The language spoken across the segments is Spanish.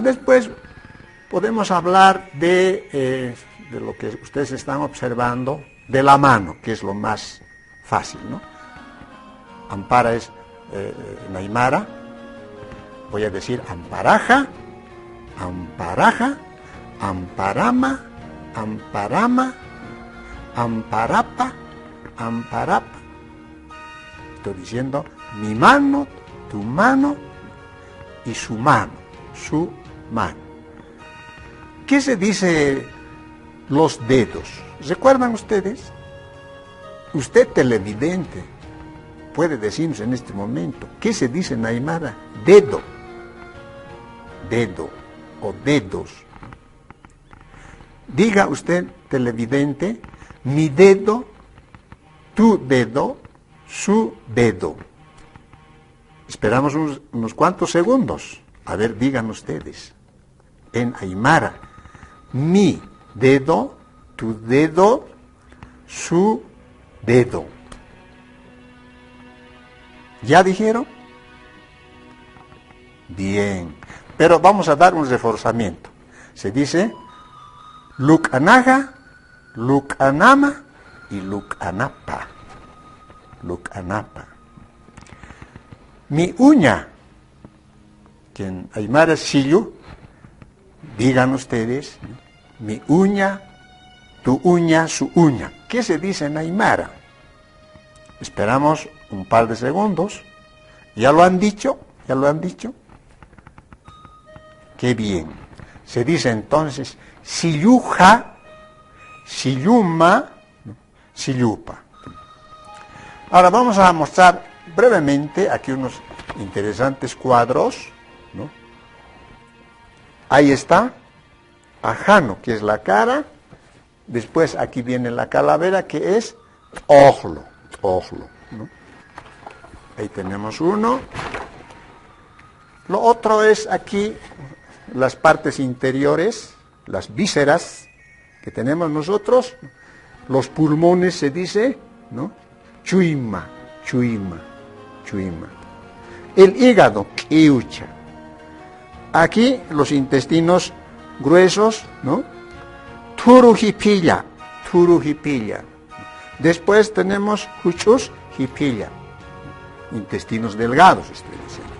Después podemos hablar de lo que ustedes están observando, de la mano, que es lo más fácil, ¿no? Ampara es en aymara, voy a decir amparaja, amparaja, amparama, amparama, amparapa, amparapa. Estoy diciendo mi mano, tu mano y su mano, su mano. ¿Qué se dice los dedos? ¿Recuerdan ustedes? Usted, televidente, puede decirnos en este momento, ¿qué se dice en aymara? Dedo, dedo o dedos. Diga usted, televidente, mi dedo, tu dedo, su dedo. Esperamos unos cuantos segundos. A ver, digan ustedes. En aymara, mi dedo, tu dedo, su dedo. ¿Ya dijeron? Bien. Pero vamos a dar un reforzamiento. Se dice lukanaga, lukanama y lukanapa. Lukanapa. Mi uña, que en aymara es sillu, digan ustedes, mi uña, tu uña, su uña. ¿Qué se dice en aymara? Esperamos un par de segundos. ¿Ya lo han dicho? ¿Ya lo han dicho? Qué bien. Se dice entonces silluja, silluma, sillupa. Ahora vamos a mostrar brevemente aquí unos interesantes cuadros, ¿no? Ahí está, ajano, que es la cara. Después aquí viene la calavera, que es ojlo, ¿no? Ahí tenemos uno. Lo otro es aquí las partes interiores, las vísceras que tenemos nosotros. Los pulmones se dice, ¿no? Chuima, chuima, chuima. El hígado, kiucha. Aquí los intestinos gruesos, ¿no? Turujipilla, turujipilla. Después tenemos huchus hipilla, intestinos delgados, estoy diciendo.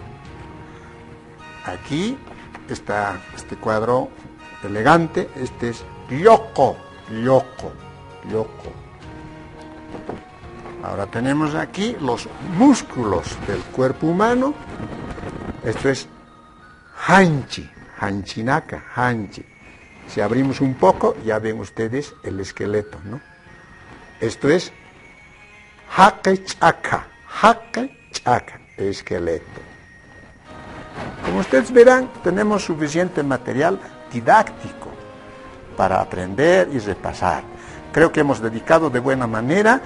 Aquí está este cuadro elegante, este es yoco, yoco, yoco. Ahora tenemos aquí los músculos del cuerpo humano. Esto es hanchi, hanchinaka, hanchi. Si abrimos un poco, ya ven ustedes el esqueleto, ¿no? Esto es jaque chaca, esqueleto. Como ustedes verán, tenemos suficiente material didáctico para aprender y repasar. Creo que hemos dedicado de buena manera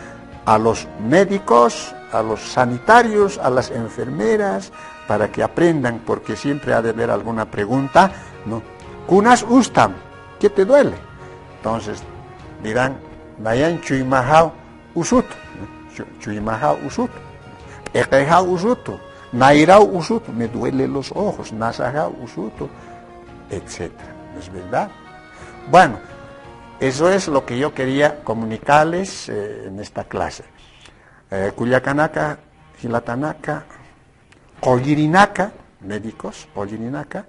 a los médicos, a los sanitarios, a las enfermeras, para que aprendan, porque siempre ha de haber alguna pregunta, ¿no? Kunas ustam, ¿qué te duele? Entonces dirán, nayan chuimahao usut, chuimahao usut, ekehao usutu, nairao usutu, me duele los ojos, nasahao usutu, etc. ¿No es verdad? Bueno, eso es lo que yo quería comunicarles en esta clase. Culiacanaka, Gilatanaka, Collirinaka, médicos, Collirinaka,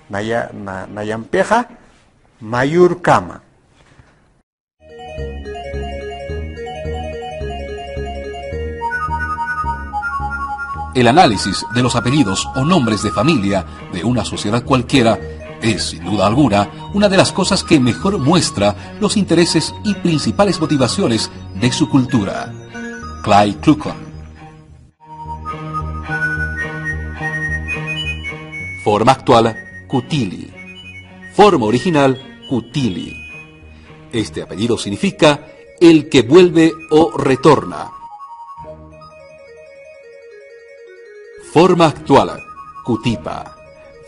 Nayampeja, Mayurkama. El análisis de los apellidos o nombres de familia de una sociedad cualquiera es, sin duda alguna, una de las cosas que mejor muestra los intereses y principales motivaciones de su cultura. Clay Kluckhohn. Forma actual, Kutili. Forma original, Kutili. Este apellido significa el que vuelve o retorna. Forma actual, Kutipa.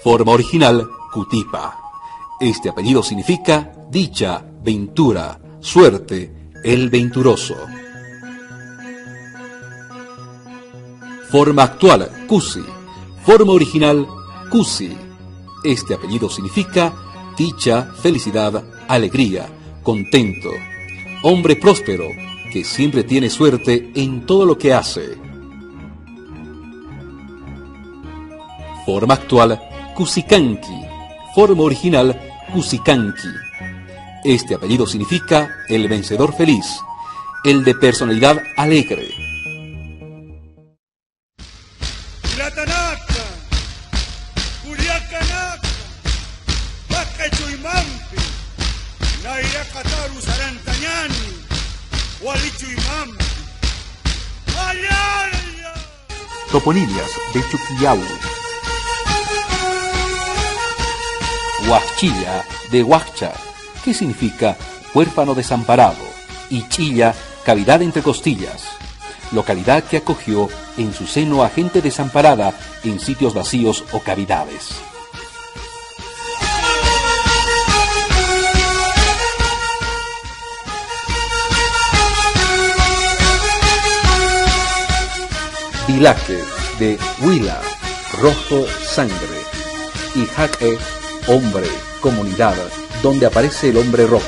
Forma original, Kutipa. Este apellido significa dicha, ventura, suerte, el venturoso. Forma actual, Kusi. Forma original, Kusi. Este apellido significa dicha, felicidad, alegría, contento. Hombre próspero, que siempre tiene suerte en todo lo que hace. Forma actual, Cusicanqui. Forma original, Cusicanqui. Este apellido significa el vencedor feliz, el de personalidad alegre. Latanaca, Curiacanaca, Pacachuimampi, Nairacataru Sarantañani, Hualichuimampi, Ayaya. Toponimias de Chuquillau. Huachilla de Huacha, que significa huérfano desamparado, y chilla, cavidad entre costillas, localidad que acogió en su seno a gente desamparada en sitios vacíos o cavidades. Dilaque de Huila, rojo sangre, y Jaque, hombre, comunidad, donde aparece el hombre rojo.